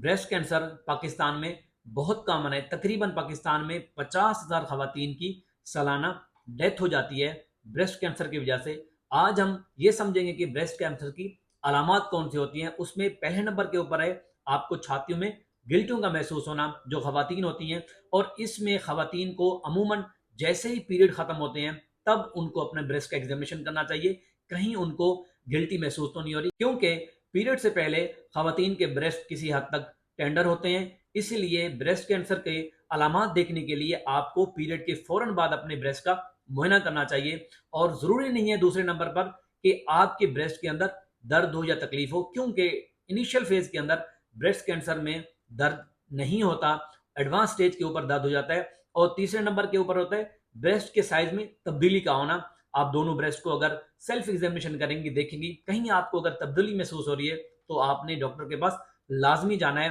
Breast cancer Pakistan में बहुत common है। तकरीबन पाकिस्तान में 50,000 खवातीन की सालाना डेथ हो जाती है ब्रेस्ट कैंसर की वजह से। आज हम ये समझेंगे कि ब्रेस्ट कैंसर की अलामत कौन सी होती हैं। उसमें पहले नंबर के ऊपर है आपको छातियों में गिल्टियों का महसूस होना, जो खवातीन होती हैं। और इसमें खवातीन को अमूमन जैसे ही पीरियड खत्म होते हैं तब उनको अपने ब्रेस्ट का एग्जामिनेशन करना चाहिए, कहीं उनको गिल्टी महसूस तो नहीं हो रही, क्योंकि पीरियड से पहले खवातीन के ब्रेस्ट किसी हद तक टेंडर होते हैं। इसीलिए ब्रेस्ट कैंसर के अलामत देखने के लिए आपको पीरियड के फौरन बाद अपने ब्रेस्ट का मुआयना करना चाहिए। और जरूरी नहीं है दूसरे नंबर पर कि आपके ब्रेस्ट के अंदर दर्द हो या तकलीफ हो, क्योंकि इनिशियल फेज के अंदर ब्रेस्ट कैंसर में दर्द नहीं होता, एडवांस स्टेज के ऊपर दर्द हो जाता है। और तीसरे नंबर के ऊपर होता है ब्रेस्ट के साइज में तब्दीली का होना। आप दोनों ब्रेस्ट को अगर सेल्फ एग्जामिनेशन करेंगे, देखेंगे कहीं आपको अगर तब्दीली महसूस हो रही है तो आपने डॉक्टर के पास लाजमी जाना है।